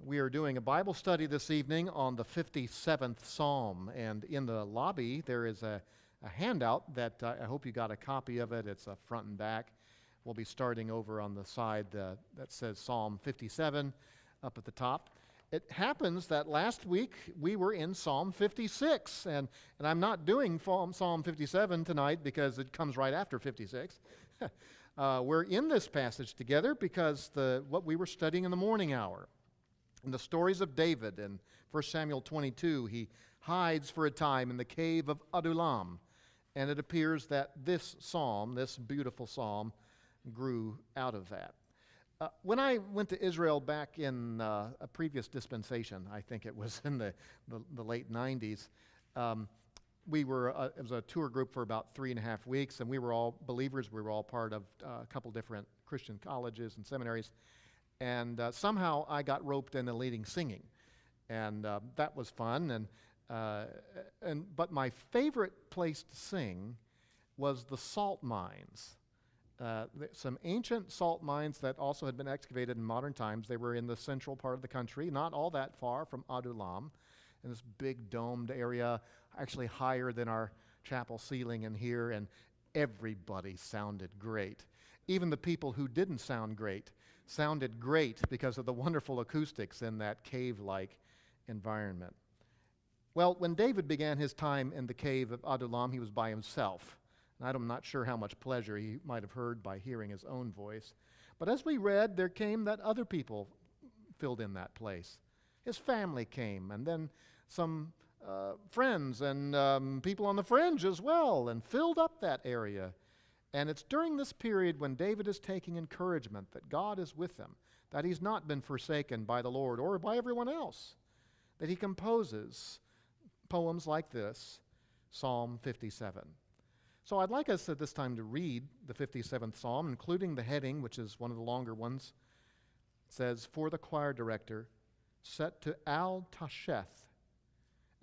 We are doing a Bible study this evening on the 57th Psalm, and in the lobby there is a handout that I hope you got a copy of it. It's front and back. We'll be starting over on the side that says Psalm 57 up at the top. It happens that last week we were in Psalm 56, and I'm not doing Psalm 57 tonight because it comes right after 56. We're in this passage together because what we were studying in the morning hour. In the stories of David in 1 Samuel 22, he hides for a time in the cave of Adullam, and it appears that this psalm, this beautiful psalm, grew out of that. When I went to Israel back in a previous dispensation, I think it was in the late 90s, it was a tour group for about 3.5 weeks, and we were all believers. We were all part of a couple different Christian colleges and seminaries. And somehow I got roped into leading singing, and that was fun. But my favorite place to sing was the salt mines. Some ancient salt mines that also had been excavated in modern times. They were in the central part of the country, not all that far from Adullam, in this big domed area, actually higher than our chapel ceiling in here, and everybody sounded great. Even the people who didn't sound great sounded great because of the wonderful acoustics in that cave-like environment. Well, when David began his time in the cave of Adullam, he was by himself. And I'm not sure how much pleasure he might have heard by hearing his own voice. But as we read, there came that other people filled in that place. His family came, and then some friends and people on the fringe as well, and filled up that area. And it's during this period when David is taking encouragement that God is with him, that he's not been forsaken by the Lord or by everyone else, that he composes poems like this, Psalm 57. So I'd like us at this time to read the 57th Psalm, including the heading, which is one of the longer ones. It says, "For the choir director, set to Al-Tasheth,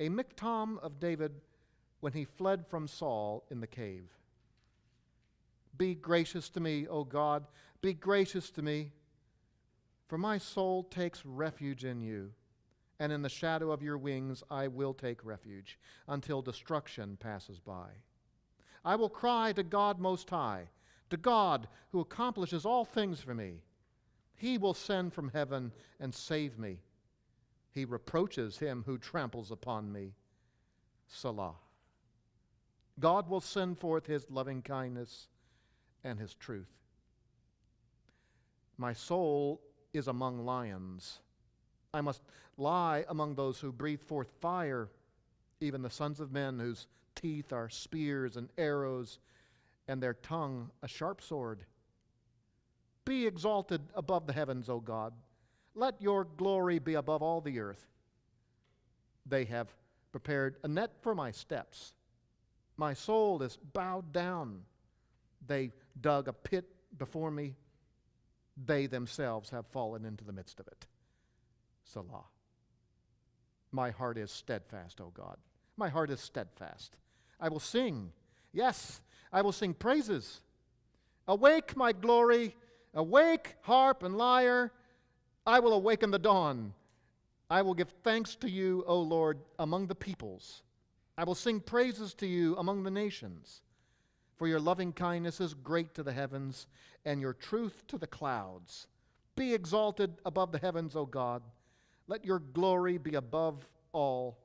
a miktam of David when he fled from Saul in the cave. Be gracious to me, O God, be gracious to me, for my soul takes refuge in you, and in the shadow of your wings I will take refuge until destruction passes by. I will cry to God Most High, to God who accomplishes all things for me. He will send from heaven and save me. He reproaches him who tramples upon me. Selah. God will send forth his loving kindness and his truth. My soul is among lions. I must lie among those who breathe forth fire, even the sons of men whose teeth are spears and arrows, and their tongue a sharp sword. Be exalted above the heavens, O God. Let your glory be above all the earth. They have prepared a net for my steps. My soul is bowed down. They dug a pit before me. They themselves have fallen into the midst of it. Selah. My heart is steadfast, O God. My heart is steadfast. I will sing. Yes, I will sing praises. Awake, my glory. Awake, harp and lyre. I will awaken the dawn. I will give thanks to you, O Lord, among the peoples. I will sing praises to you among the nations. For your loving kindness is great to the heavens, and your truth to the clouds. Be exalted above the heavens, O God. Let your glory be above all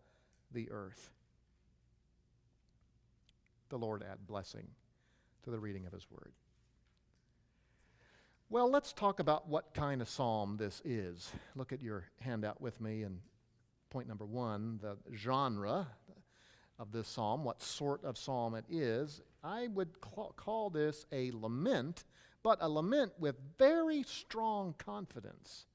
the earth." The Lord add blessing to the reading of his word. Well, let's talk about what kind of psalm this is. Look at your handout with me, and point number 1, the genre of this psalm, what sort of psalm it is. I would call this a lament, but a lament with very strong confidence.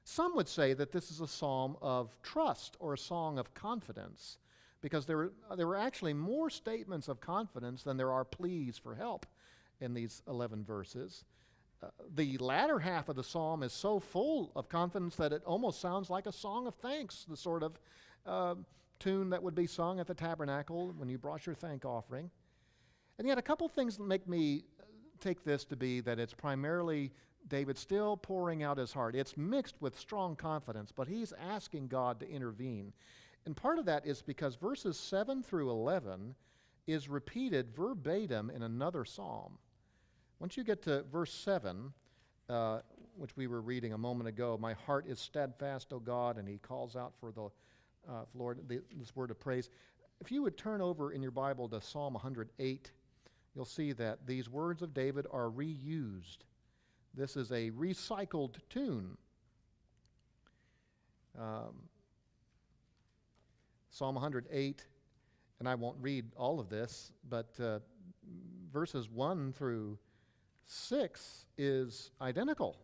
Some would say that this is a psalm of trust or a song of confidence, because there were actually more statements of confidence than there are pleas for help in these 11 verses. The latter half of the psalm is so full of confidence that it almost sounds like a song of thanks, the sort of tune that would be sung at the tabernacle when you brought your thank offering. And yet a couple things make me take this to be that it's primarily David still pouring out his heart. It's mixed with strong confidence, but he's asking God to intervene. And part of that is because verses 7 through 11 is repeated verbatim in another psalm. Once you get to verse 7, which we were reading a moment ago, my heart is steadfast, O God, and he calls out for the Lord, this word of praise. If you would turn over in your Bible to Psalm 108, you'll see that these words of David are reused. This is a recycled tune. Psalm 108, and I won't read all of this, but verses 1 through 6 is identical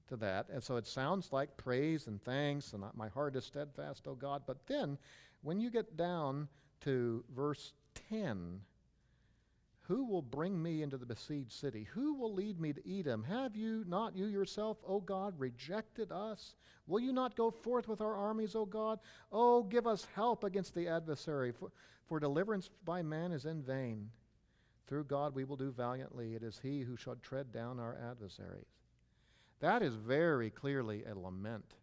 to that. And so it sounds like praise and thanks, and my heart is steadfast, O God. But then, when you get down to verse 10, who will bring me into the besieged city? Who will lead me to Edom? Have you not you yourself, O God, rejected us? Will you not go forth with our armies, O God? Oh, give us help against the adversary, for deliverance by man is in vain. Through God we will do valiantly. It is he who shall tread down our adversaries. That is very clearly a lament.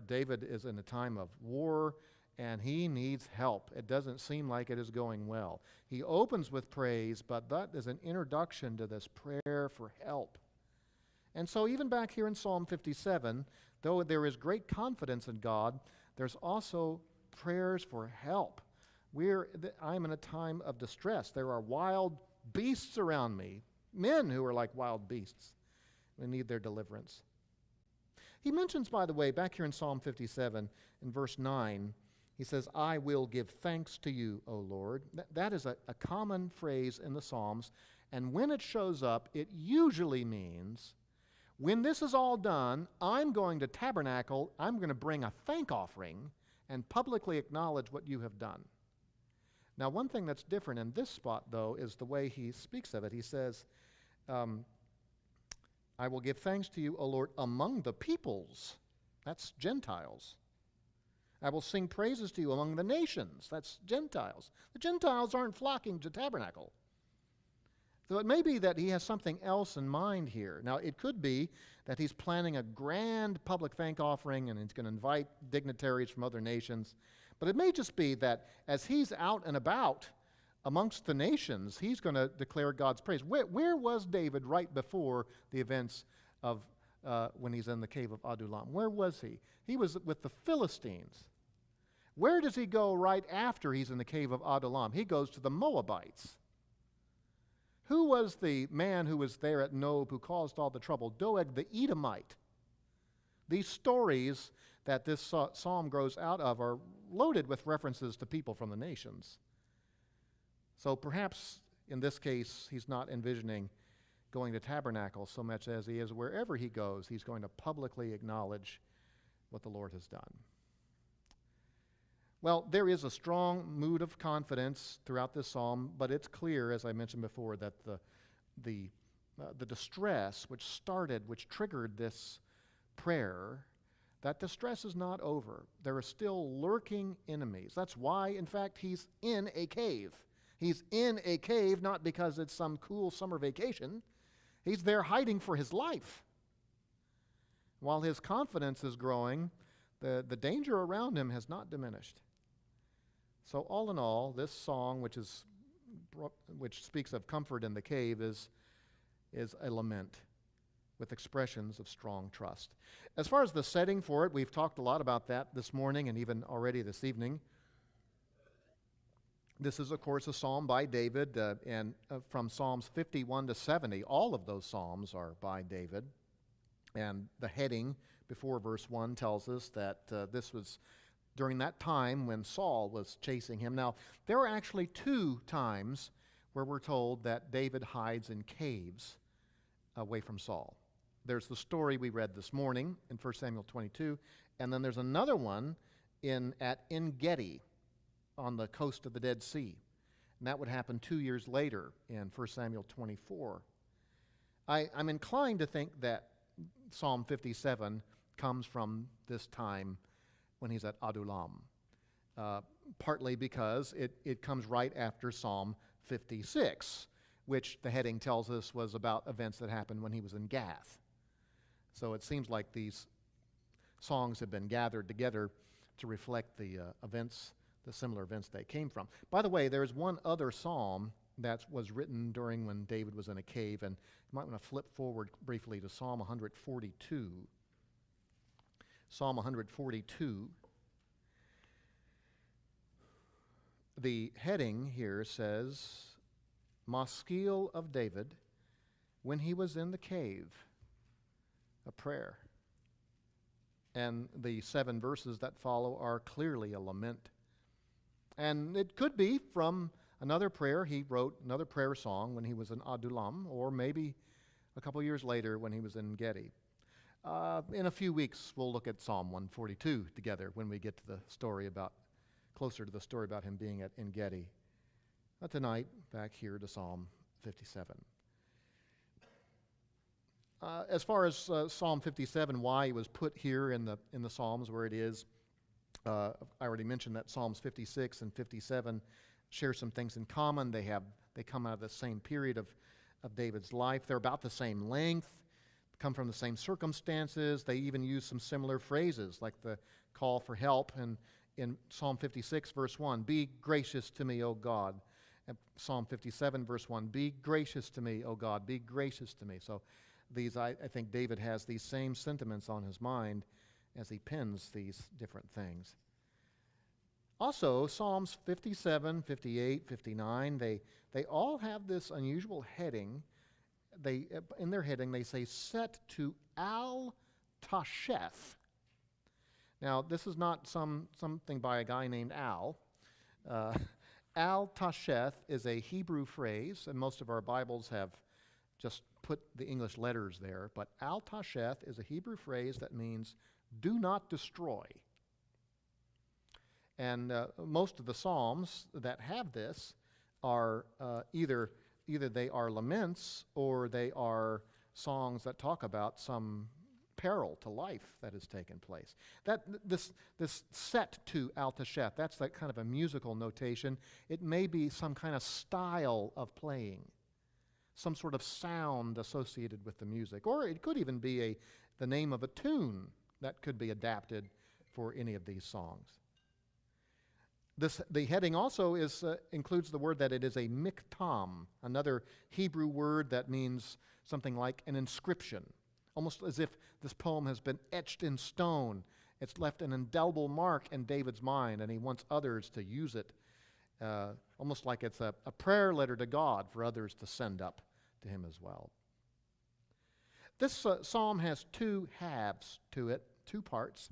David is in a time of war, and he needs help. It doesn't seem like it is going well. He opens with praise, but that is an introduction to this prayer for help. And so even back here in Psalm 57, though there is great confidence in God, there's also prayers for help. I'm in a time of distress. There are wild beasts around me, men who are like wild beasts. We need their deliverance. He mentions, by the way, back here in Psalm 57, in verse 9, he says, I will give thanks to you, O Lord. That is a common phrase in the Psalms, and when it shows up, it usually means, when this is all done, I'm going to tabernacle, I'm going to bring a thank offering and publicly acknowledge what you have done. Now, one thing that's different in this spot, though, is the way he speaks of it. He says, I will give thanks to you, O Lord, among the peoples. That's Gentiles. I will sing praises to you among the nations. That's Gentiles. The Gentiles aren't flocking to tabernacle. So it may be that he has something else in mind here. Now, it could be that he's planning a grand public thank offering and he's going to invite dignitaries from other nations. But it may just be that as he's out and about amongst the nations, he's going to declare God's praise. Where was David right before the events of when he's in the cave of Adullam? Where was he? He was with the Philistines. Where does he go right after he's in the cave of Adullam? He goes to the Moabites. Who was the man who was there at Nob who caused all the trouble? Doeg the Edomite. These stories that this psalm grows out of are loaded with references to people from the nations. So perhaps in this case, he's not envisioning going to tabernacle so much as he is wherever he goes, he's going to publicly acknowledge what the Lord has done. Well, there is a strong mood of confidence throughout this psalm, but it's clear, as I mentioned before, that the distress which triggered this prayer, that distress is not over. There are still lurking enemies. That's why, in fact, he's in a cave. He's in a cave not because it's some cool summer vacation. He's there hiding for his life. While his confidence is growing, the danger around him has not diminished. So all in all, this song, which speaks of comfort in the cave, is a lament with expressions of strong trust. As far as the setting for it, we've talked a lot about that this morning and even already this evening. This is, of course, a psalm by David, and from Psalms 51 to 70, all of those psalms are by David. And the heading before verse 1 tells us that this was during that time when Saul was chasing him. Now, there are actually two times where we're told that David hides in caves away from Saul. There's the story we read this morning in 1 Samuel 22, and then there's another one at En-Gedi on the coast of the Dead Sea. And that would happen 2 years later in 1 Samuel 24. I'm inclined to think that Psalm 57 comes from this time when he's at Adullam, partly because it comes right after Psalm 56, which the heading tells us was about events that happened when he was in Gath. So it seems like these songs have been gathered together to reflect the similar events they came from. By the way, there's one other psalm that was written during when David was in a cave, and you might want to flip forward briefly to Psalm 142. Psalm 142. The heading here says, Maskil of David, when he was in the cave, a prayer. And the 7 verses that follow are clearly a lament. And it could be from another prayer. He wrote another prayer song when he was in Adullam, or maybe a couple years later when he was in Gedi. In a few weeks, we'll look at Psalm 142 together when we get to the story closer to the story about him being at En Gedi. Tonight, back here to Psalm 57. As far as Psalm 57, why it was put here in the Psalms where it is, I already mentioned that Psalms 56 and 57 share some things in common. They come out of the same period of David's life. They're about the same length, come from the same circumstances. They even use some similar phrases, like the call for help in Psalm 56, verse 1, be gracious to me, O God. And Psalm 57, verse 1, be gracious to me, O God, be gracious to me. So I think David has these same sentiments on his mind as he pens these different things. Also, Psalms 57, 58, 59, they all have this unusual heading. In their heading, they say, set to Al-Tasheth. Now, this is not something by a guy named Al. Al-Tasheth is a Hebrew phrase, and most of our Bibles have just put the English letters there. But Al-Tasheth is a Hebrew phrase that means do not destroy. And most of the Psalms that have this are either they are laments or they are songs that talk about some peril to life that has taken place. This set to Al-Tasheth, that's that kind of a musical notation. It may be some kind of style of playing, some sort of sound associated with the music, or it could even be the name of a tune that could be adapted for any of these songs. The heading also includes the word that it is a miktam, another Hebrew word that means something like an inscription, almost as if this poem has been etched in stone. It's left an indelible mark in David's mind, and he wants others to use it, almost like it's a prayer letter to God for others to send up to him as well. This psalm has 2 halves to it, 2 parts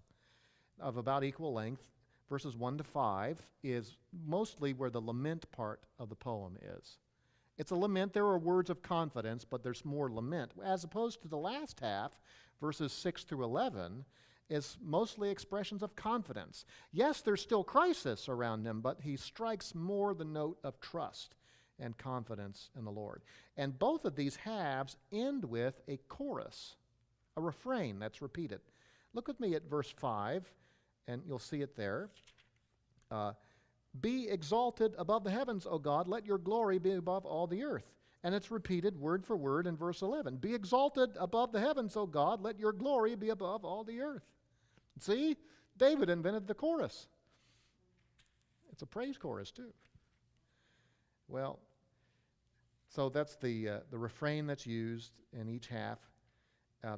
of about equal length. Verses 1 to 5 is mostly where the lament part of the poem is. It's a lament. There are words of confidence, but there's more lament. As opposed to the last half, verses 6 through 11, is mostly expressions of confidence. Yes, there's still crisis around him, but he strikes more the note of trust and confidence in the Lord. And both of these halves end with a chorus, a refrain that's repeated. Look with me at verse 5. And you'll see it there. Be exalted above the heavens, O God. Let your glory be above all the earth. And it's repeated word for word in verse 11. Be exalted above the heavens, O God. Let your glory be above all the earth. See? David invented the chorus. It's a praise chorus, too. Well, so that's the refrain that's used in each half.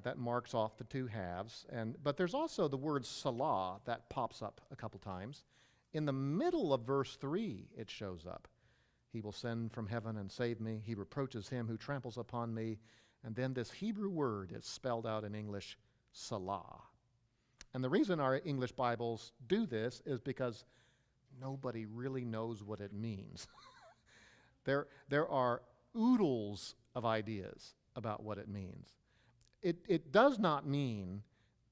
That marks off the 2 halves. But there's also the word Salah that pops up a couple times. In the middle of verse 3, it shows up. He will send from heaven and save me. He reproaches him who tramples upon me. And then this Hebrew word is spelled out in English, Salah. And the reason our English Bibles do this is because nobody really knows what it means. There are oodles of ideas about what it means. It does not mean,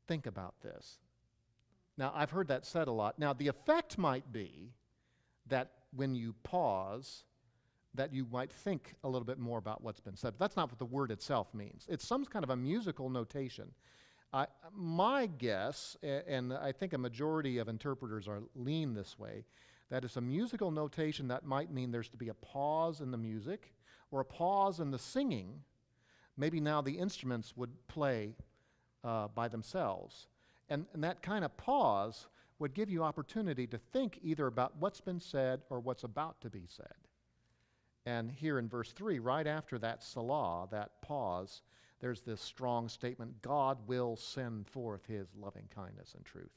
think about this. Now, I've heard that said a lot. Now, the effect might be that when you pause, that you might think a little bit more about what's been said. But that's not what the word itself means. It's some kind of a musical notation. My guess, and I think a majority of interpreters lean this way, that it's a musical notation that might mean there's to be a pause in the music, or a pause in the singing. Maybe now the instruments would play by themselves. And that kind of pause would give you opportunity to think either about what's been said or what's about to be said. And here in verse 3, right after that Selah, that pause, there's this strong statement, God will send forth his loving kindness and truth.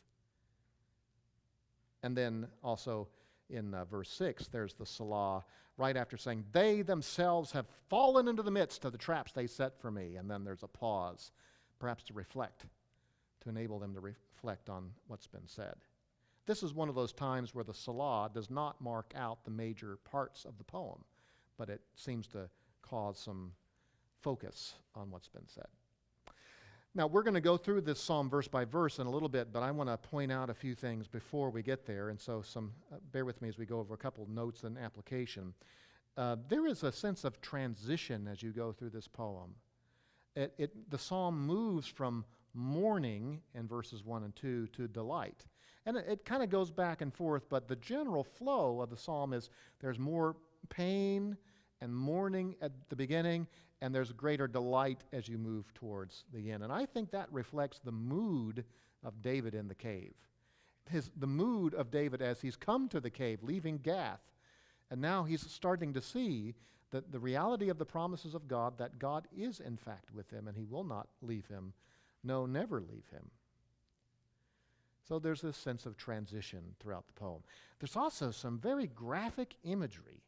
And then also in verse 6, there's the Selah, right after saying, they themselves have fallen into the midst of the traps they set for me. And then there's a pause, perhaps to reflect, to enable them to reflect on what's been said. This is one of those times where the Selah does not mark out the major parts of the poem, but it seems to cause some focus on what's been said. Now, we're going to go through this psalm verse by verse in a little bit, but I want to point out a few things before we get there, and so bear with me as we go over a couple notes and application. There is a sense of transition as you go through this poem. The psalm moves from mourning in verses 1 and 2 to delight. And it kind of goes back and forth, but the general flow of the psalm is there's more pain and mourning at the beginning, and there's greater delight as you move towards the end. And I think that reflects the mood of David in the cave. The mood of David as he's come to the cave, leaving Gath, and now he's starting to see that the reality of the promises of God, that God is in fact with him and he will not leave him, no, never leave him. So there's this sense of transition throughout the poem. There's also some very graphic imagery.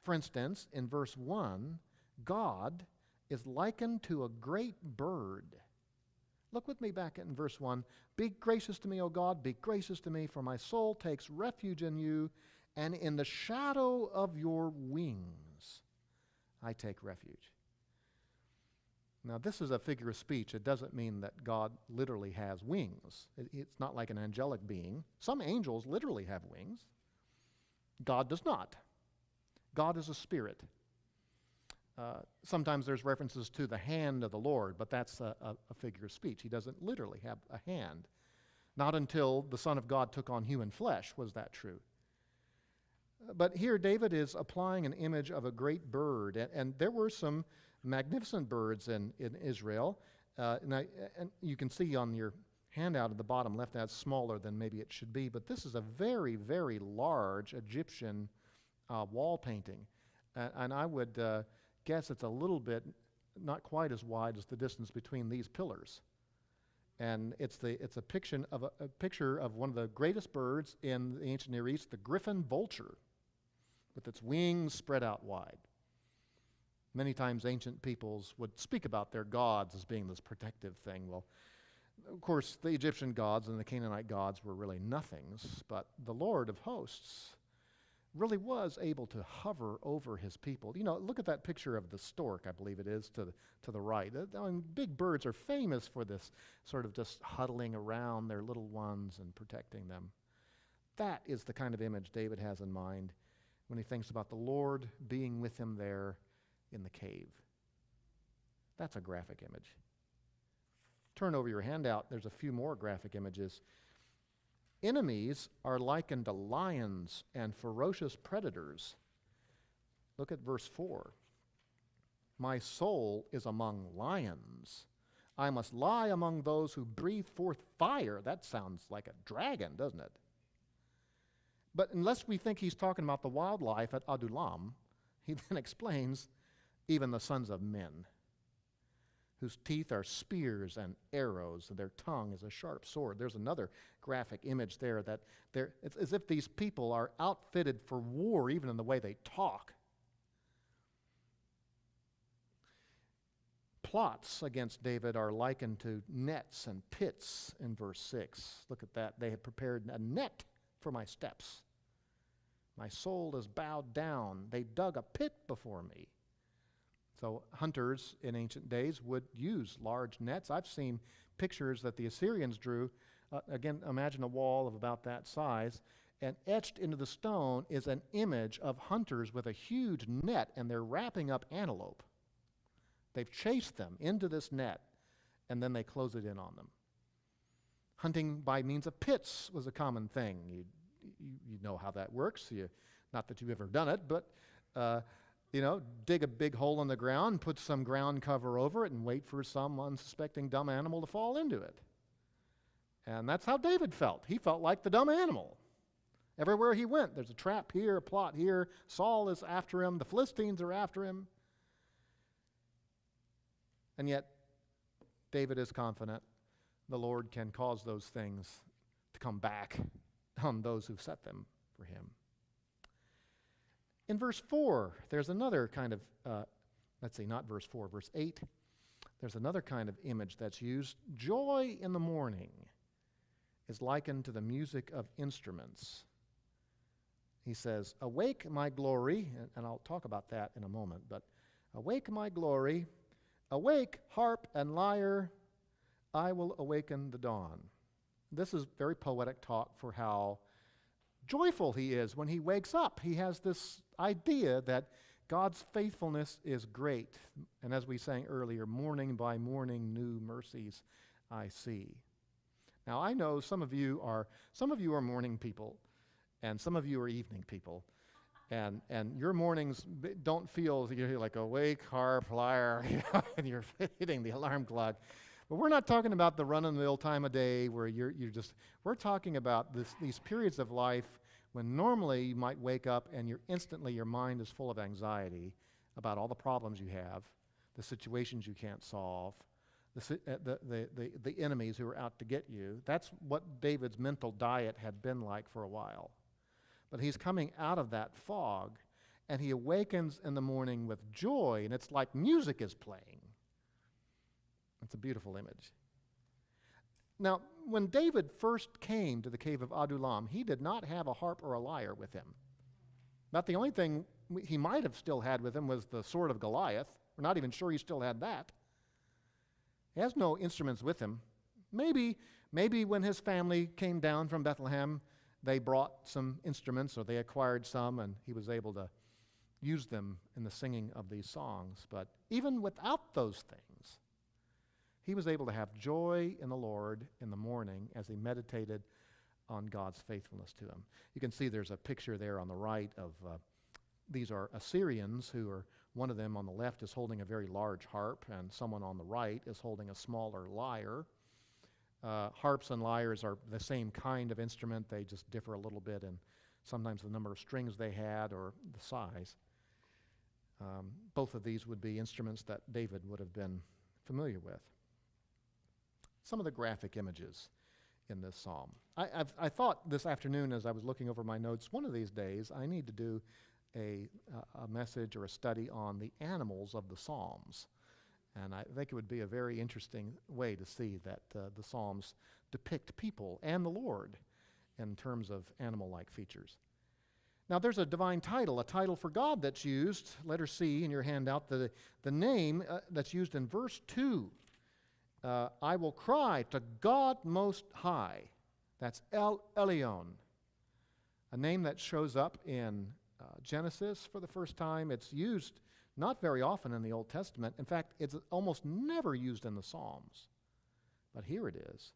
For instance, in verse 1, God is likened to a great bird. Look with me back in verse 1. Be gracious to me, O God, be gracious to me, for my soul takes refuge in you, and in the shadow of your wings I take refuge. Now, this is a figure of speech. It doesn't mean that God literally has wings. It's not like an angelic being. Some angels literally have wings. God does not. God is a spirit. Sometimes there's references to the hand of the Lord, but that's a figure of speech. He doesn't literally have a hand. Not until the Son of God took on human flesh was that true. But here David is applying an image of a great bird, and there were some magnificent birds in Israel. And you can see on your handout at the bottom left that's smaller than maybe it should be, but this is a very, very large Egyptian wall painting. And I would guess it's a little bit, not quite as wide as the distance between these pillars. And it's a picture of one of the greatest birds in the ancient Near East, the griffin vulture, with its wings spread out wide. Many times ancient peoples would speak about their gods as being this protective thing. Well, of course, the Egyptian gods and the Canaanite gods were really nothings, but the Lord of hosts really was able to hover over his people. You know, look at that picture of the stork, I believe it is, to the right. Big birds are famous for this sort of just huddling around their little ones and protecting them. That is the kind of image David has in mind when he thinks about the Lord being with him there in the cave. That's a graphic image. Turn over your handout. There's a few more graphic images. Enemies are likened to lions and ferocious predators. Look at verse 4. My soul is among lions. I must lie among those who breathe forth fire. That sounds like a dragon, doesn't it? But unless we think he's talking about the wildlife at Adullam, he then explains even the sons of men, whose teeth are spears and arrows, and their tongue is a sharp sword. There's another graphic image there that it's as if these people are outfitted for war, even in the way they talk. Plots against David are likened to nets and pits in verse 6. Look at that. They have prepared a net for my steps. My soul is bowed down. They dug a pit before me. So hunters in ancient days would use large nets. I've seen pictures that the Assyrians drew. Again, imagine a wall of about that size. And etched into the stone is an image of hunters with a huge net, and they're wrapping up antelope. They've chased them into this net, and then they close it in on them. Hunting by means of pits was a common thing. You know how that works. Not that you've ever done it, but dig a big hole in the ground, put some ground cover over it, and wait for some unsuspecting dumb animal to fall into it. And that's how David felt. He felt like the dumb animal. Everywhere he went, there's a trap here, a plot here. Saul is after him. The Philistines are after him. And yet, David is confident the Lord can cause those things to come back on those who set them for him. In verse 4, there's another kind of, not verse 4, verse 8. There's another kind of image that's used. Joy in the morning is likened to the music of instruments. He says, awake my glory, and I'll talk about that in a moment, but awake my glory, awake harp and lyre, I will awaken the dawn. This is very poetic talk for how joyful he is when he wakes up. He has this idea that God's faithfulness is great. And as we sang earlier, morning by morning new mercies I see. Now I know some of you are morning people, and some of you are evening people. And your mornings don't feel you're like awake, harp, lyre, and you're hitting the alarm clock. But we're not talking about the run-of-the-mill time of day where we're talking about these periods of life when normally you might wake up and your mind is full of anxiety about all the problems you have, the situations you can't solve, the enemies who are out to get you. That's what David's mental diet had been like for a while. But he's coming out of that fog, and he awakens in the morning with joy, and it's like music is playing. It's a beautiful image. Now, when David first came to the cave of Adullam, he did not have a harp or a lyre with him. About the only thing he might have still had with him was the sword of Goliath. We're not even sure he still had that. He has no instruments with him. Maybe when his family came down from Bethlehem, they brought some instruments, or they acquired some, and he was able to use them in the singing of these songs. But even without those things, he was able to have joy in the Lord in the morning as he meditated on God's faithfulness to him. You can see there's a picture there on the right of, these are Assyrians who are, one of them on the left is holding a very large harp, and someone on the right is holding a smaller lyre. Harps and lyres are the same kind of instrument. They just differ a little bit in sometimes the number of strings they had or the size. Both of these would be instruments that David would have been familiar with. Some of the graphic images in this psalm. I thought this afternoon as I was looking over my notes, one of these days I need to do a message or a study on the animals of the Psalms. And I think it would be a very interesting way to see that the Psalms depict people and the Lord in terms of animal-like features. Now there's a divine title, a title for God that's used, letter C in your handout, the name that's used in verse 2. I will cry to God Most High. That's El Elyon, a name that shows up in Genesis for the first time. It's used not very often in the Old Testament. In fact, it's almost never used in the Psalms. But here it is.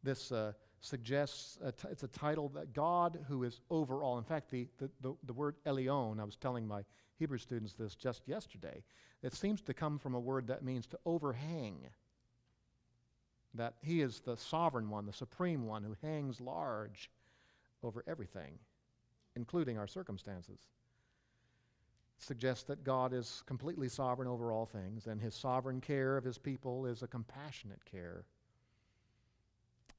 This suggests it's a title that God who is over all. In fact, the word Elyon, I was telling my Hebrew students this just yesterday, it seems to come from a word that means to overhang. That he is the sovereign one, the supreme one who hangs large over everything, including our circumstances. It suggests that God is completely sovereign over all things, and his sovereign care of his people is a compassionate care.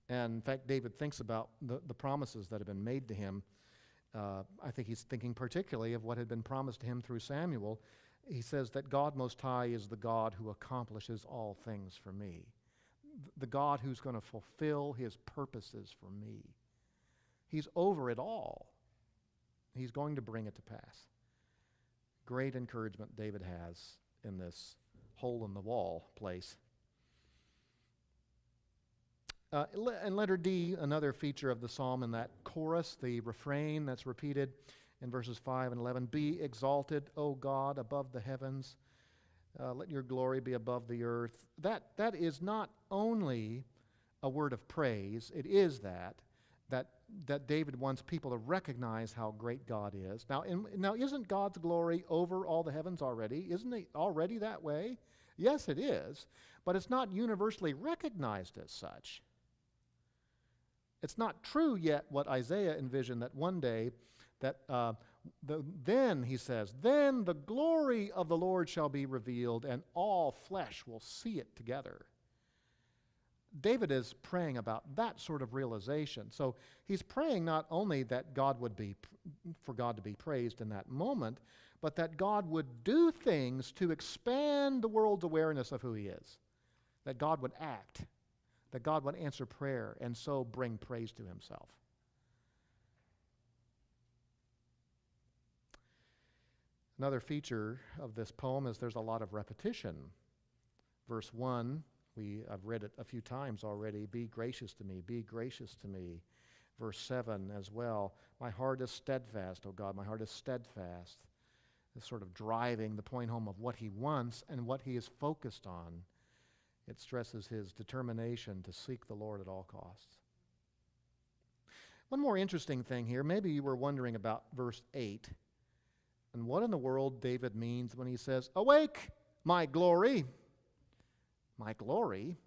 And in fact, David thinks about the promises that have been made to him. I think he's thinking particularly of what had been promised to him through Samuel. He says that God Most High is the God who accomplishes all things for me. The God who's going to fulfill his purposes for me. He's over it all. He's going to bring it to pass. Great encouragement David has in this hole-in-the-wall place. In letter D, another feature of the psalm in that chorus, the refrain that's repeated in verses 5 and 11, be exalted, O God, above the heavens. Let your glory be above the earth. That is not only a word of praise, it is that that David wants people to recognize how great God is. Now, isn't God's glory over all the heavens already? Isn't it already that way? Yes, it is, but it's not universally recognized as such. It's not true yet what Isaiah envisioned, that one day, that then, he says, then the glory of the Lord shall be revealed, and all flesh will see it together. David is praying about that sort of realization. So he's praying not only that for God to be praised in that moment, but that God would do things to expand the world's awareness of who he is. That God would act. That God would answer prayer and so bring praise to himself. Another feature of this poem is there's a lot of repetition. Verse 1, I've read it a few times already. Be gracious to me, be gracious to me. Verse 7 as well. My heart is steadfast, O God, my heart is steadfast. It's sort of driving the point home of what he wants and what he is focused on. It stresses his determination to seek the Lord at all costs. One more interesting thing here. Maybe you were wondering about verse 8 and what in the world David means when he says, awake, my glory. My glory?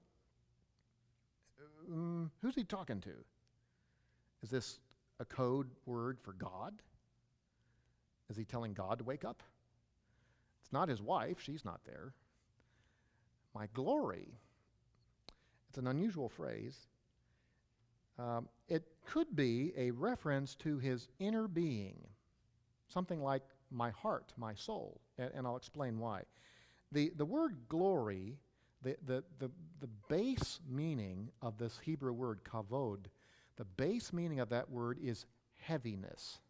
Who's he talking to? Is this a code word for God? Is he telling God to wake up? It's not his wife. She's not there. My glory. It's an unusual phrase. It could be a reference to his inner being, something like my heart, my soul, and I'll explain why. The word glory, the base meaning of this Hebrew word kavod, the base meaning of that word is heaviness.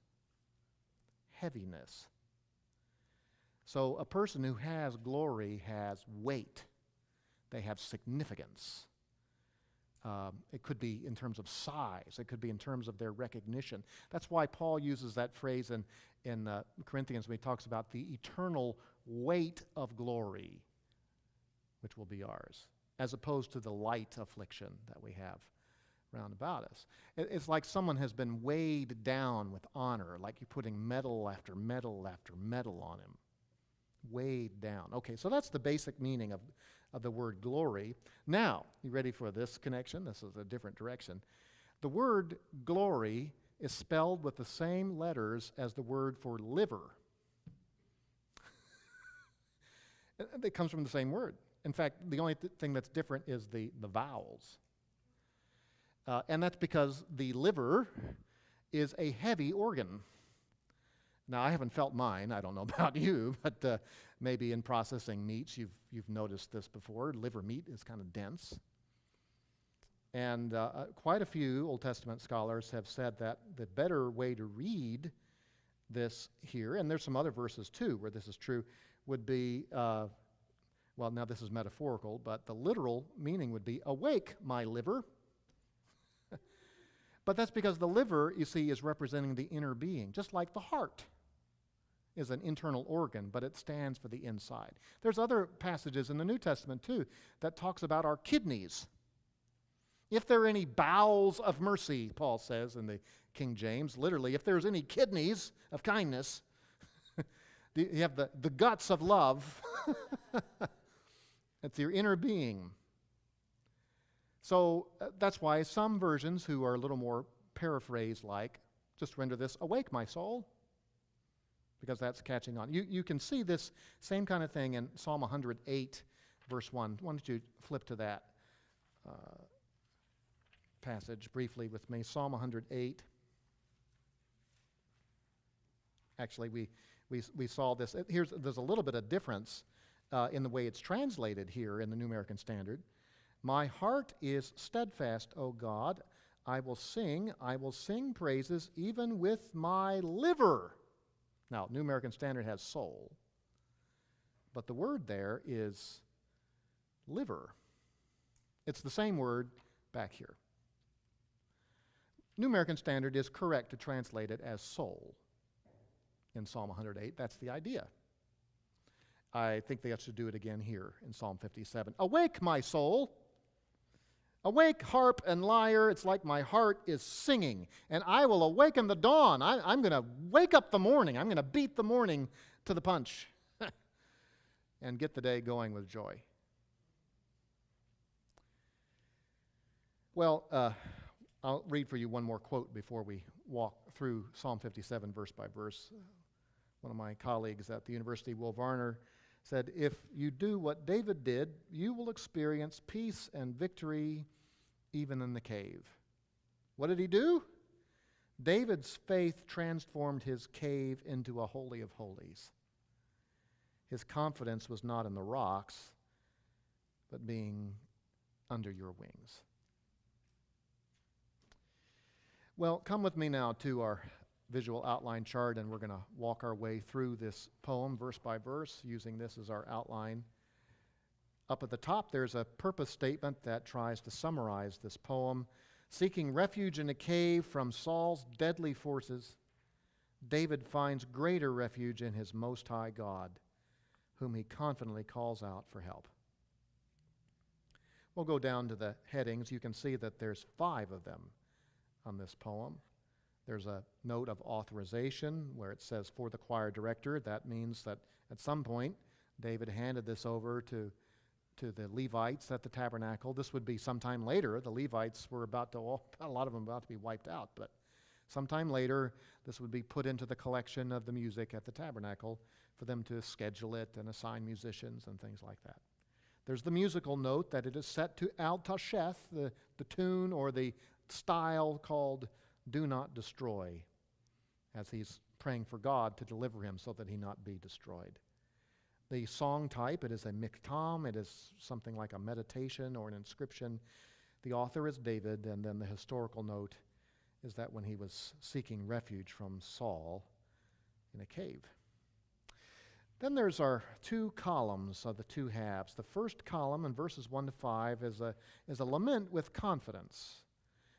Heaviness. So a person who has glory has weight. They have significance. It could be in terms of size. It could be in terms of their recognition. That's why Paul uses that phrase in Corinthians when he talks about the eternal weight of glory, which will be ours, as opposed to the light affliction that we have round about us. It's like someone has been weighed down with honor, like you're putting metal after metal after metal on him. Weighed down. Okay, so that's the basic meaning of the word glory. Now, you ready for this connection? This is a different direction. The word glory is spelled with the same letters as the word for liver. It comes from the same word. In fact, the only thing that's different is the vowels. And that's because the liver is a heavy organ. Now, I haven't felt mine. I don't know about you, but maybe in processing meats, you've noticed this before. Liver meat is kind of dense. And quite a few Old Testament scholars have said that the better way to read this here, and there's some other verses too where this is true, would be, well, now this is metaphorical, but the literal meaning would be, awake, my liver. But that's because the liver, you see, is representing the inner being, just like the heart is an internal organ, but it stands for the inside. There's other passages in the New Testament, too, that talks about our kidneys. If there are any bowels of mercy, Paul says in the King James, literally, if there's any kidneys of kindness, you have the guts of love. It's your inner being. So that's why some versions who are a little more paraphrase-like just render this, awake, my soul, because that's catching on. You can see this same kind of thing in Psalm 108, verse 1. Why don't you flip to that passage briefly with me. Psalm 108. Actually, we saw this. There's a little bit of difference in the way it's translated here in the New American Standard. My heart is steadfast, O God. I will sing praises even with my liver. Now, New American Standard has soul, but the word there is liver. It's the same word back here. New American Standard is correct to translate it as soul in Psalm 108. That's the idea. I think they should do it again here in Psalm 57. Awake, my soul. Awake, harp and lyre. It's like my heart is singing, and I will awaken the dawn. I'm going to wake up the morning. I'm going to beat the morning to the punch and get the day going with joy. Well, I'll read for you one more quote before we walk through Psalm 57 verse by verse. One of my colleagues at the University, Will Varner, said, "If you do what David did, you will experience peace and victory even in the cave." What did he do? David's faith transformed his cave into a holy of holies. His confidence was not in the rocks, but being under your wings. Well, come with me now to our visual outline chart, and we're going to walk our way through this poem verse by verse, using this as our outline. Up at the top, there's a purpose statement that tries to summarize this poem. Seeking refuge in a cave from Saul's deadly forces, David finds greater refuge in his Most High God, whom he confidently calls out for help. We'll go down to the headings. You can see that there's 5 of them on this poem. There's a note of authorization where it says, for the choir director. That means that at some point, David handed this over to the Levites at the tabernacle. This would be sometime later. The Levites were a lot of them about to be wiped out, but sometime later, this would be put into the collection of the music at the tabernacle for them to schedule it and assign musicians and things like that. There's the musical note that it is set to Al Tasheth, the tune or the style called Do Not Destroy, as he's praying for God to deliver him so that he not be destroyed. The song type, it is a miktam, it is something like a meditation or an inscription. The author is David, and then the historical note is that when he was seeking refuge from Saul in a cave. Then there's our 2 columns of the 2 halves. The first column in verses 1 to 5 is a lament with confidence,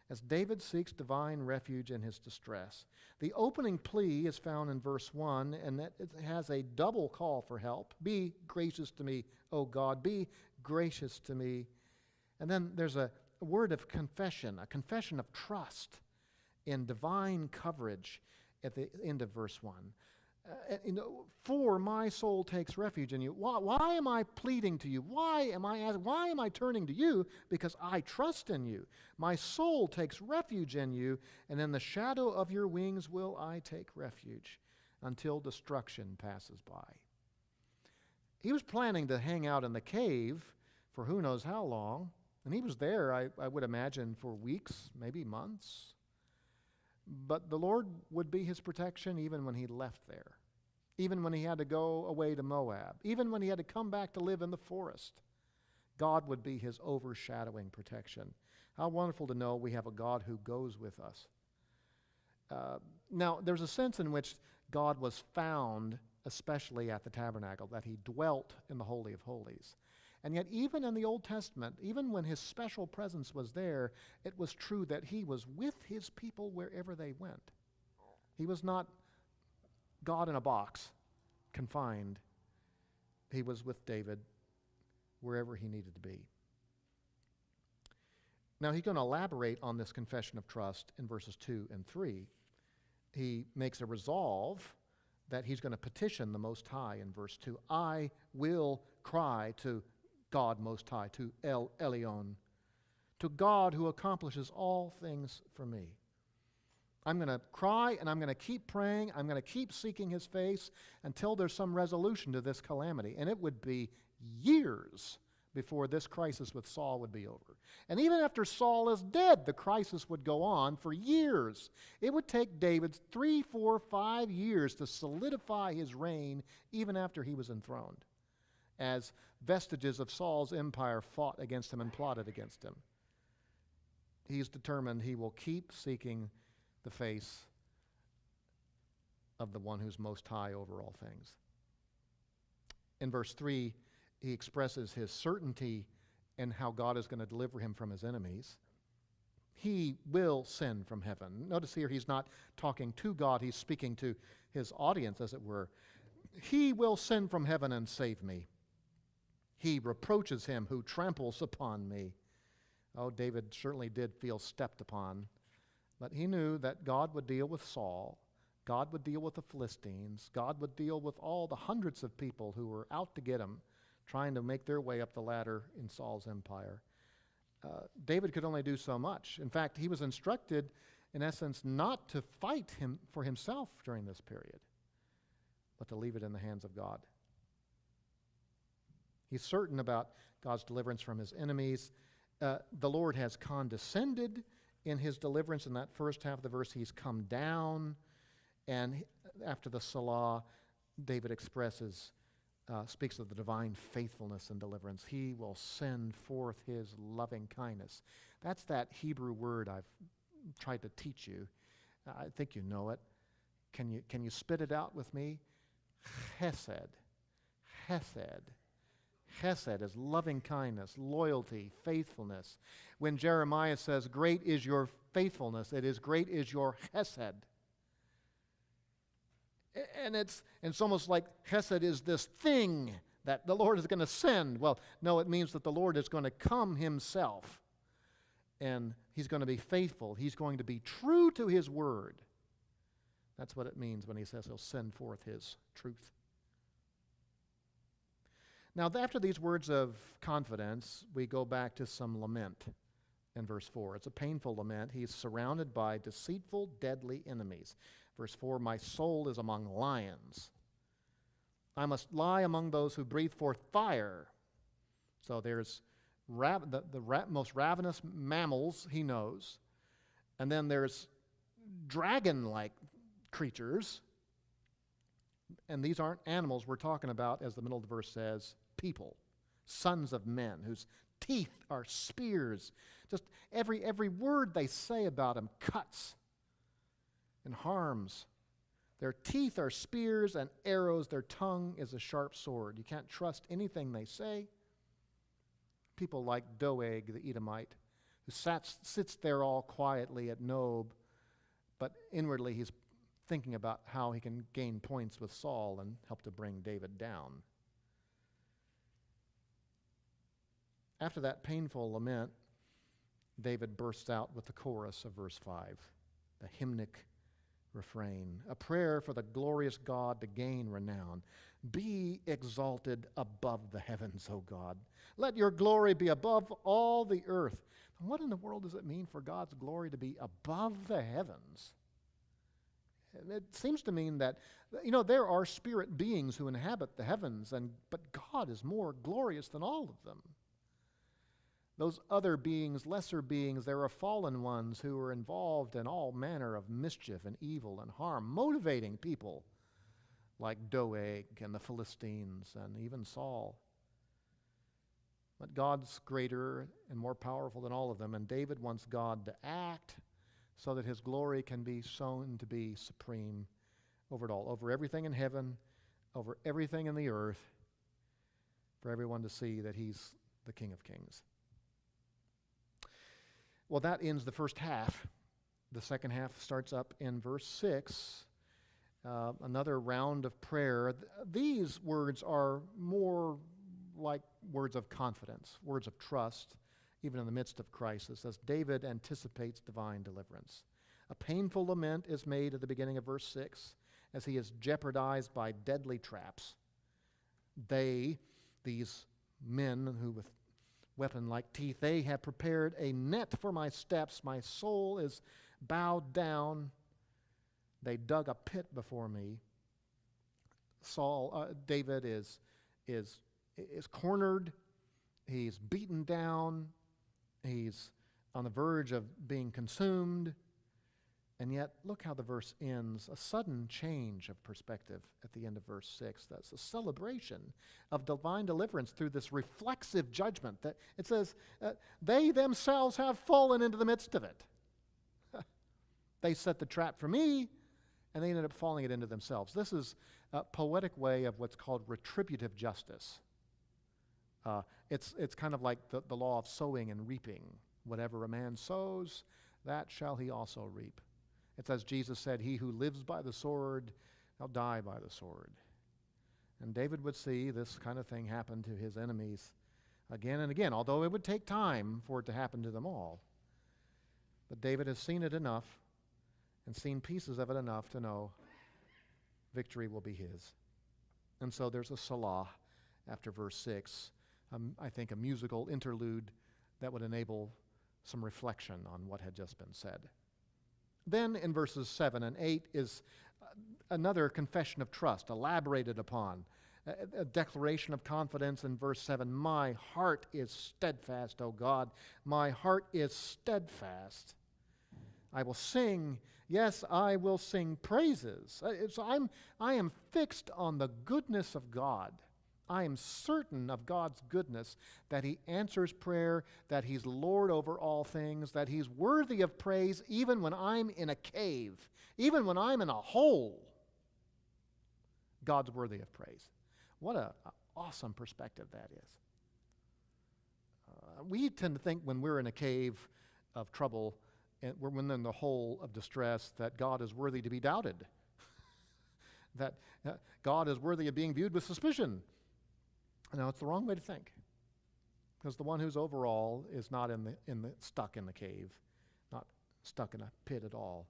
as David seeks divine refuge in his distress. The opening plea is found in verse 1, and that it has a double call for help. Be gracious to me, O God, be gracious to me. And then there's a word of confession, a confession of trust in divine coverage at the end of verse 1. For my soul takes refuge in you. Why am I pleading to you? Why am I turning to you? Because I trust in you. My soul takes refuge in you, and in the shadow of your wings will I take refuge until destruction passes by. He was planning to hang out in the cave for who knows how long, and he was there, I would imagine, for weeks, maybe months. But the Lord would be his protection even when he left there, even when he had to go away to Moab, even when he had to come back to live in the forest. God would be his overshadowing protection. How wonderful to know we have a God who goes with us. Now, there's a sense in which God was found, especially at the tabernacle, that he dwelt in the Holy of Holies. And yet, even in the Old Testament, even when his special presence was there, it was true that he was with his people wherever they went. He was not God in a box, confined. He was with David wherever he needed to be. Now, he's going to elaborate on this confession of trust in verses 2 and 3. He makes a resolve that he's going to petition the Most High in verse 2. I will cry to God Most High, to El Elyon, to God who accomplishes all things for me. I'm going to cry and I'm going to keep praying. I'm going to keep seeking his face until there's some resolution to this calamity. And it would be years before this crisis with Saul would be over. And even after Saul is dead, the crisis would go on for years. It would take David 3, 4, 5 years to solidify his reign even after he was enthroned, as vestiges of Saul's empire fought against him and plotted against him. He's determined he will keep seeking the face of the one who's most high over all things. In verse 3, he expresses his certainty in how God is going to deliver him from his enemies. He will send from heaven. Notice here he's not talking to God, he's speaking to his audience, as it were. He will send from heaven and save me. He reproaches him who tramples upon me. Oh, David certainly did feel stepped upon, but he knew that God would deal with Saul, God would deal with the Philistines, God would deal with all the hundreds of people who were out to get him, trying to make their way up the ladder in Saul's empire. David could only do so much. In fact, he was instructed, in essence, not to fight him for himself during this period, but to leave it in the hands of God. He's certain about God's deliverance from his enemies. The Lord has condescended in his deliverance. In that first half of the verse, he's come down. And after the Salah, David speaks of the divine faithfulness and deliverance. He will send forth his loving kindness. That's that Hebrew word I've tried to teach you. I think you know it. Can you spit it out with me? Chesed. Chesed. Chesed is loving kindness, loyalty, faithfulness. When Jeremiah says, "Great is your faithfulness," it is great is your chesed. And it's almost like chesed is this thing that the Lord is going to send. Well, no, it means that the Lord is going to come himself. And he's going to be faithful. He's going to be true to his word. That's what it means when he says he'll send forth his truth. Now, after these words of confidence, we go back to some lament in verse 4. It's a painful lament. He's surrounded by deceitful, deadly enemies. Verse 4, "My soul is among lions. I must lie among those who breathe forth fire." So there's the most ravenous mammals he knows. And then there's dragon-like creatures. And these aren't animals we're talking about, as the middle of the verse says, people, sons of men, whose teeth are spears. Just every word they say about him cuts and harms. Their teeth are spears and arrows. Their tongue is a sharp sword. You can't trust anything they say. People like Doeg, the Edomite, who sits there all quietly at Nob, but inwardly he's thinking about how he can gain points with Saul and help to bring David down. After that painful lament, David bursts out with the chorus of verse 5, the hymnic refrain, a prayer for the glorious God to gain renown. "Be exalted above the heavens, O God. Let your glory be above all the earth." And what in the world does it mean for God's glory to be above the heavens? It seems to mean that, there are spirit beings who inhabit the heavens, but God is more glorious than all of them. Those other beings, lesser beings, there are fallen ones who are involved in all manner of mischief and evil and harm, motivating people like Doeg and the Philistines and even Saul. But God's greater and more powerful than all of them, and David wants God to act so that his glory can be shown to be supreme over it all, over everything in heaven, over everything in the earth, for everyone to see that he's the King of Kings. Well, that ends the first half. The second half starts up in verse 6, another round of prayer. These words are more like words of confidence, words of trust, even in the midst of crisis, as David anticipates divine deliverance. A painful lament is made at the beginning of verse 6, as he is jeopardized by deadly traps. These men who with weapon-like teeth, they have prepared a net for my steps. My soul is bowed down. They dug a pit before me. David is cornered. He's beaten down. He's on the verge of being consumed. And yet, look how the verse ends. A sudden change of perspective at the end of verse 6. That's a celebration of divine deliverance through this reflexive judgment. That it says, they themselves have fallen into the midst of it. They set the trap for me, and they ended up falling it into themselves. This is a poetic way of what's called retributive justice. It's kind of like the law of sowing and reaping. Whatever a man sows, that shall he also reap. It's as Jesus said, he who lives by the sword, shall die by the sword. And David would see this kind of thing happen to his enemies, again and again, although it would take time for it to happen to them all. But David has seen it enough and seen pieces of it enough to know victory will be his. And so there's a Salah after verse 6, I think a musical interlude that would enable some reflection on what had just been said. Then in verses 7 and 8 is another confession of trust elaborated upon, a declaration of confidence in verse 7. My heart is steadfast, O God. My heart is steadfast. I will sing, yes, I will sing praises. So I am fixed on the goodness of God. I am certain of God's goodness, that He answers prayer, that He's Lord over all things, that He's worthy of praise even when I'm in a cave, even when I'm in a hole. God's worthy of praise. What an awesome perspective that is. We tend to think when we're in a cave of trouble, and when we're in the hole of distress, that God is worthy to be doubted, that God is worthy of being viewed with suspicion. No, it's the wrong way to think, because the one who's over all is not stuck in the cave, not stuck in a pit at all.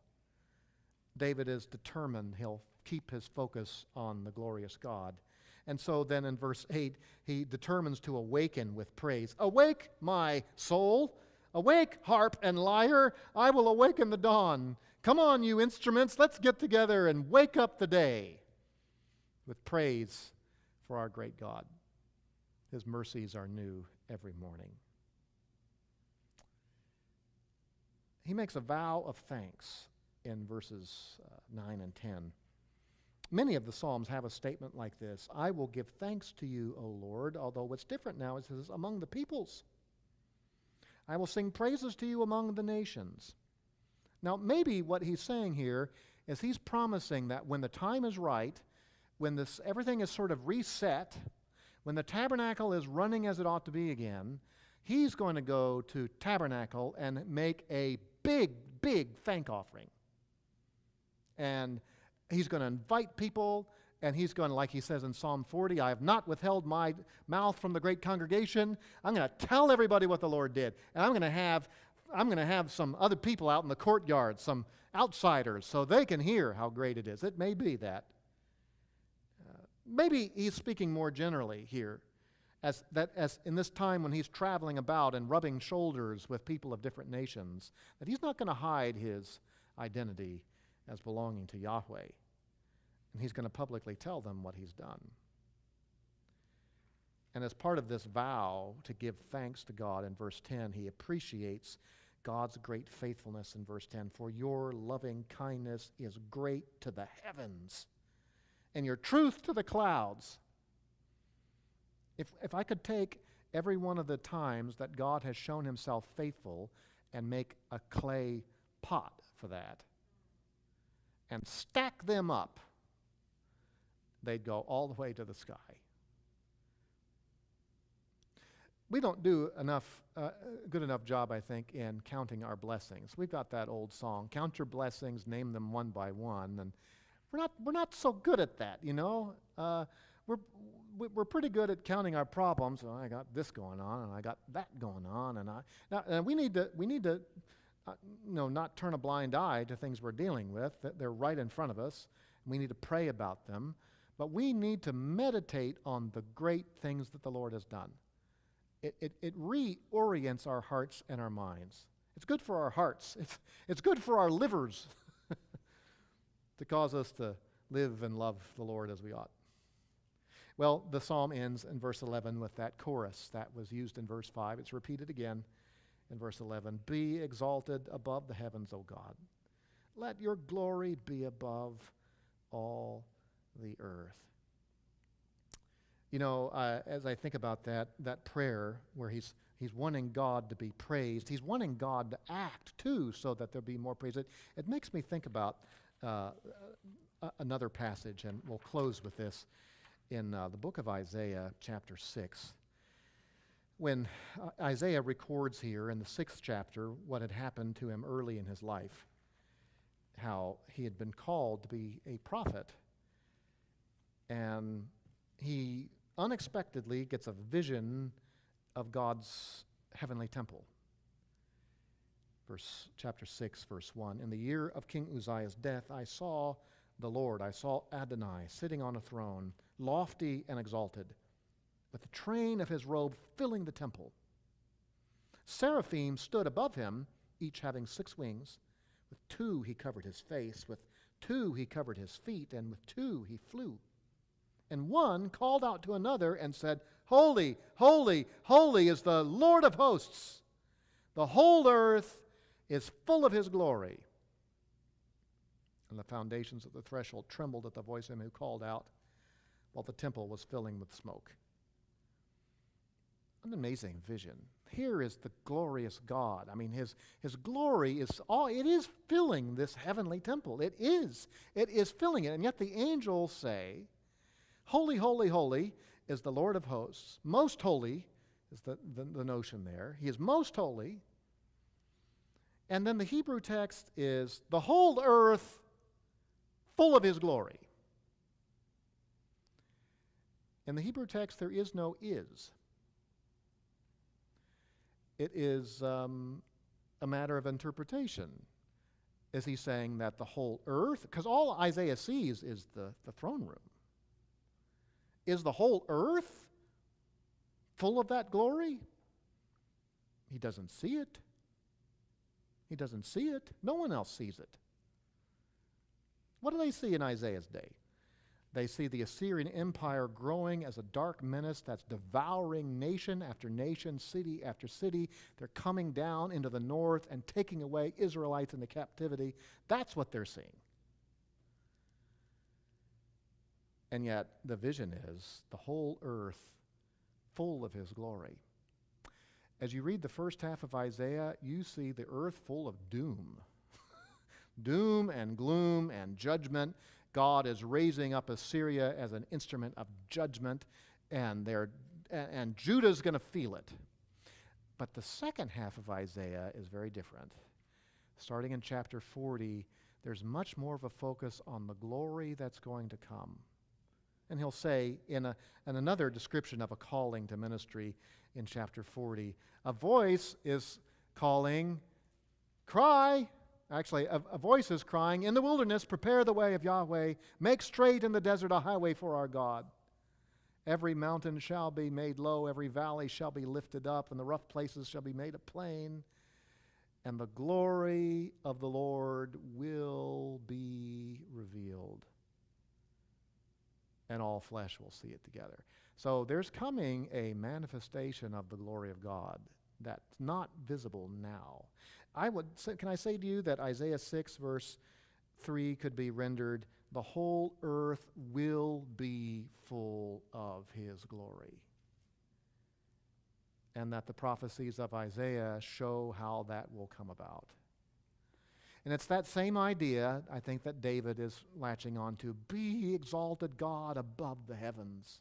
David is determined he'll keep his focus on the glorious God. And so then in verse 8, he determines to awaken with praise. Awake, my soul. Awake, harp and lyre. I will awaken the dawn. Come on, you instruments. Let's get together and wake up the day with praise for our great God. His mercies are new every morning. He makes a vow of thanks in verses 9 and 10. Many of the Psalms have a statement like this: I will give thanks to you, O Lord, although what's different now is among the peoples. I will sing praises to you among the nations. Now, maybe what he's saying here is he's promising that when the time is right, when everything is sort of reset, when the tabernacle is running as it ought to be again, he's going to go to tabernacle and make a big, big thank offering. And he's going to invite people, and he's going to, like he says in Psalm 40, I have not withheld my mouth from the great congregation. I'm going to tell everybody what the Lord did. And I'm going to have some other people out in the courtyard, some outsiders, so they can hear how great it is. It may be that. Maybe he's speaking more generally here, as in this time when he's traveling about and rubbing shoulders with people of different nations, that he's not going to hide his identity as belonging to Yahweh. And he's going to publicly tell them what he's done. And as part of this vow to give thanks to God in verse 10, he appreciates God's great faithfulness in verse 10. For your loving kindness is great to the heavens, and your truth to the clouds. If I could take every one of the times that God has shown himself faithful and make a clay pot for that, and stack them up, they'd go all the way to the sky. We don't do good enough job, I think, in counting our blessings. We've got that old song, count your blessings, name them one by one, and we're not so good at that, you know. We're pretty good at counting our problems. Oh, I got this going on, and I got that going on, and we need to not turn a blind eye to things we're dealing with. They're right in front of us. We need to pray about them, but we need to meditate on the great things that the Lord has done. It reorients our hearts and our minds. It's good for our hearts. It's good for our livers to cause us to live and love the Lord as we ought. Well, the psalm ends in verse 11 with that chorus that was used in verse 5. It's repeated again in verse 11. Be exalted above the heavens, O God. Let your glory be above all the earth. You know, as I think about that prayer where he's wanting God to be praised, he's wanting God to act too so that there'll be more praise. It makes me think about another passage, and we'll close with this in the book of Isaiah, chapter 6. When Isaiah records here in the 6th chapter what had happened to him early in his life, how he had been called to be a prophet, and he unexpectedly gets a vision of God's heavenly temple. Chapter 6, verse 1. In the year of King Uzziah's death, I saw the Lord, I saw Adonai sitting on a throne, lofty and exalted, with the train of his robe filling the temple. Seraphim stood above him, each having 6 wings. With 2 he covered his face, with 2 he covered his feet, and with 2 he flew. And one called out to another and said, Holy, holy, holy is the Lord of hosts. The whole earth is full of his glory. And the foundations of the threshold trembled at the voice of him who called out, while the temple was filling with smoke. An amazing vision. Here is the glorious God. I mean, his glory is it is filling this heavenly temple. It is filling it. And yet the angels say, Holy, holy, holy is the Lord of hosts. Most holy is the notion there. He is most holy. And then the Hebrew text is the whole earth full of his glory. In the Hebrew text, there is no is. It is a matter of interpretation. Is he saying that the whole earth, because all Isaiah sees is the throne room. Is the whole earth full of that glory? He doesn't see it. He doesn't see it. No one else sees it. What do they see in Isaiah's day? They see the Assyrian Empire growing as a dark menace that's devouring nation after nation, city after city. They're coming down into the north and taking away Israelites into captivity. That's what they're seeing. And yet the vision is the whole earth full of his glory. As you read the first half of Isaiah, you see the earth full of doom. Doom and gloom and judgment. God is raising up Assyria as an instrument of judgment, and Judah's going to feel it. But the second half of Isaiah is very different. Starting in chapter 40, there's much more of a focus on the glory that's going to come. And he'll say in another description of a calling to ministry in chapter 40, a voice is calling, cry. Actually, a voice is crying, in the wilderness, prepare the way of Yahweh. Make straight in the desert a highway for our God. Every mountain shall be made low, every valley shall be lifted up, and the rough places shall be made a plain. And the glory of the Lord will be revealed. And all flesh will see it together. So there's coming a manifestation of the glory of God that's not visible now. Can I say to you that Isaiah 6 verse 3 could be rendered, the whole earth will be full of his glory. And that the prophecies of Isaiah show how that will come about. And it's that same idea, I think, that David is latching on to. Be exalted, God, above the heavens.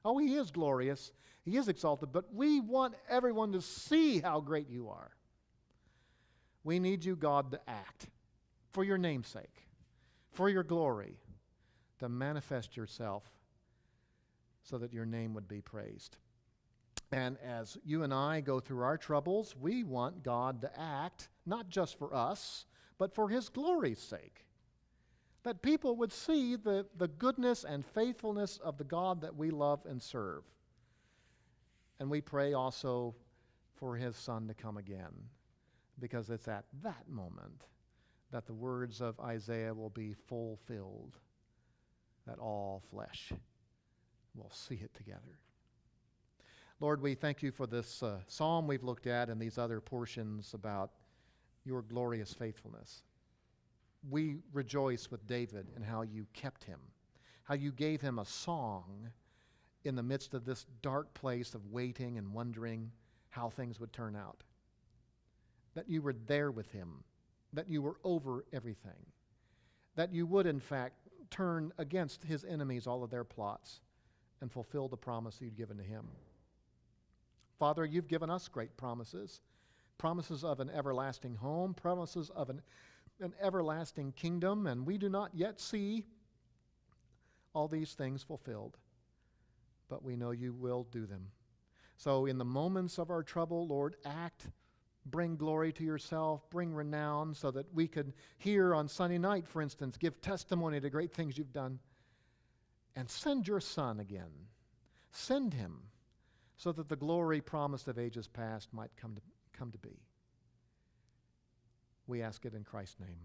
Oh, he is glorious. He is exalted, but we want everyone to see how great you are. We need you, God, to act for your name's sake, for your glory, to manifest yourself so that your name would be praised. And as you and I go through our troubles, we want God to act, not just for us, but for his glory's sake. That people would see the goodness and faithfulness of the God that we love and serve. And we pray also for his Son to come again, because it's at that moment that the words of Isaiah will be fulfilled, that all flesh will see it together. Lord, we thank you for this psalm we've looked at and these other portions about your glorious faithfulness. We rejoice with David in how you kept him, how you gave him a song in the midst of this dark place of waiting and wondering how things would turn out. That you were there with him, that you were over everything, that you would in fact turn against his enemies all of their plots and fulfill the promise you'd given to him. Father, you've given us great promises, promises of an everlasting home, promises of an everlasting kingdom, and we do not yet see all these things fulfilled, but we know you will do them. So in the moments of our trouble, Lord, act, bring glory to yourself, bring renown, so that we could hear on Sunday night, for instance, give testimony to great things you've done. And send your Son again. Send him so that the glory promised of ages past might come to be. We ask it in Christ's name.